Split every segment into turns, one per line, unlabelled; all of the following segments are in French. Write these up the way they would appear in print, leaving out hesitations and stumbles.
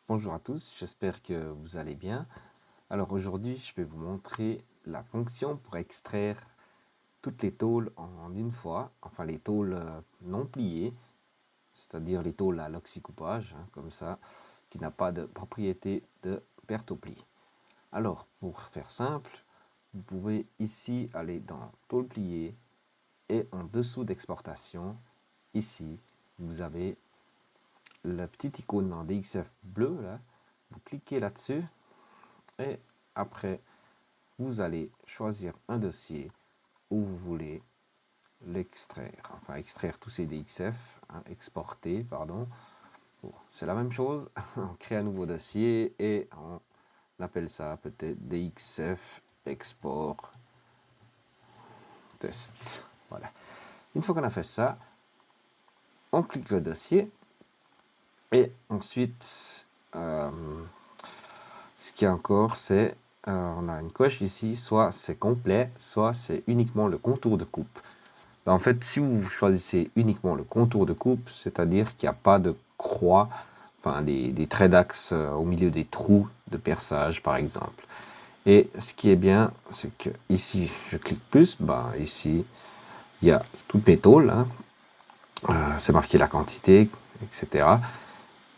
Bonjour à tous, j'espère que vous allez bien. Alors aujourd'hui, je vais vous montrer la fonction pour extraire toutes les tôles en une fois, enfin les tôles non pliées, c'est-à-dire les tôles à l'oxycoupage, comme ça, qui n'a pas de propriété de perte au pli. Alors pour faire simple, vous pouvez ici aller dans tôle pliée et en dessous d'exportation, ici, vous avez la petite icône en DXF bleu là. Vous cliquez là-dessus et après vous allez choisir un dossier où vous voulez l'extraire, enfin extraire tous ces DXF, exporter, pardon. Bon, c'est la même chose, on crée un nouveau dossier et on appelle ça peut-être DXF export test. Voilà. Une fois qu'on a fait ça, on clique le dossier et ensuite, ce qu'il y a encore, c'est on a une coche ici, soit c'est complet, soit c'est uniquement le contour de coupe. Ben, en fait, si vous choisissez uniquement le contour de coupe, c'est-à-dire qu'il n'y a pas de croix, enfin des traits d'axe au milieu des trous de perçage, par exemple. Et ce qui est bien, c'est que ici, je clique plus, ben, ici, il y a toutes mes tôles, c'est marqué la quantité, etc.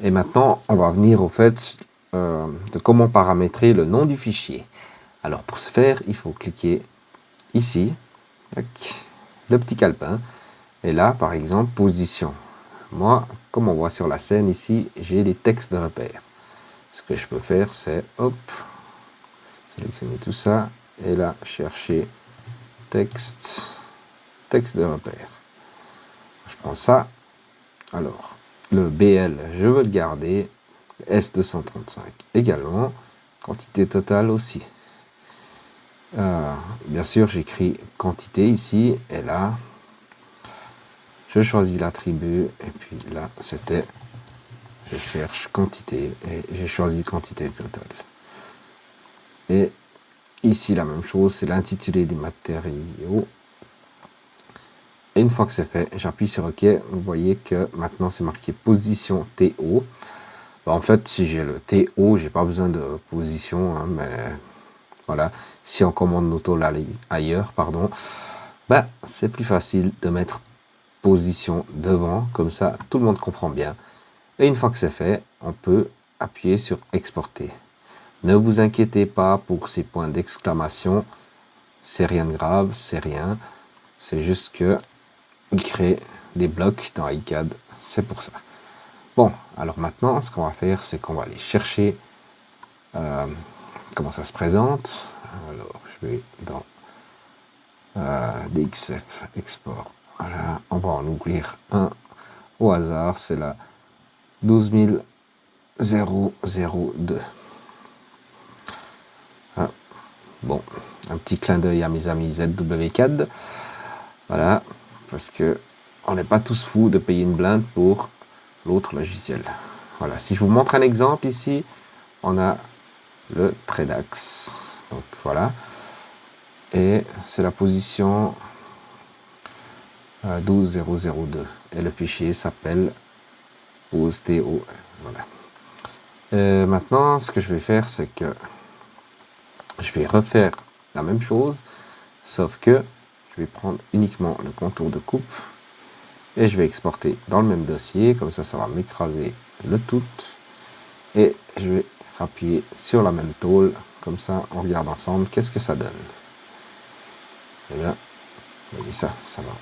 Et maintenant, on va venir au fait de comment paramétrer le nom du fichier. Alors pour ce faire, il faut cliquer ici, le petit calepin, et là par exemple position. Moi, comme on voit sur la scène ici, j'ai des textes de repère. Ce que je peux faire, c'est hop, sélectionner tout ça, et là chercher texte de repère. Je prends ça. Alors, le BL, je veux le garder. S235 également. Quantité totale aussi. Bien sûr, j'écris quantité ici et là. Je choisis l'attribut et puis là, c'était je cherche quantité et j'ai choisi quantité totale. Et ici, la même chose, c'est l'intitulé des matériaux. Et une fois que c'est fait, j'appuie sur OK. Vous voyez que maintenant, c'est marqué position TO. En fait, si j'ai le TO, j'ai pas besoin de position, mais voilà. Si on commande nos tôles ailleurs, pardon, c'est plus facile de mettre position devant, comme ça, tout le monde comprend bien. Et une fois que c'est fait, on peut appuyer sur exporter. Ne vous inquiétez pas pour ces points d'exclamation, c'est rien de grave, c'est rien. C'est juste que il crée des blocs dans iCAD, c'est pour ça. Bon, alors maintenant, ce qu'on va faire, c'est qu'on va aller chercher comment ça se présente. Alors, je vais dans DXF Export. Voilà, on va en ouvrir un au hasard, c'est la 12002. Ah, bon, un petit clin d'œil à mes amis ZWCAD. Voilà, parce que on n'est pas tous fous de payer une blinde pour l'autre logiciel. Voilà, si je vous montre un exemple ici, on a le trait d'axe. Donc voilà. Et c'est la position 12002. Et le fichier s'appelle pose.to. Voilà. Maintenant, ce que je vais faire, c'est que je vais refaire la même chose, sauf que je vais prendre uniquement le contour de coupe et je vais exporter dans le même dossier, comme ça, ça va m'écraser le tout. Et je vais appuyer sur la même tôle, comme ça, on regarde ensemble qu'est-ce que ça donne. Et là, vous voyez ça, ça va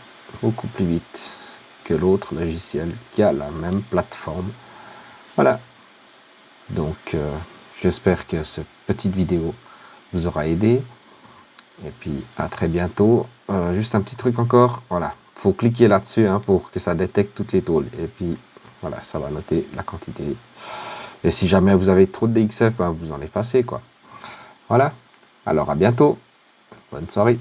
beaucoup plus vite que l'autre logiciel qui a la même plateforme. Voilà. Donc, j'espère que cette petite vidéo vous aura aidé. Et puis, à très bientôt. Juste un petit truc encore. Voilà. Il faut cliquer là-dessus pour que ça détecte toutes les tôles. Et puis, voilà, ça va noter la quantité. Et si jamais vous avez trop de DXF, vous en effacez, quoi. Voilà. Alors, à bientôt. Bonne soirée.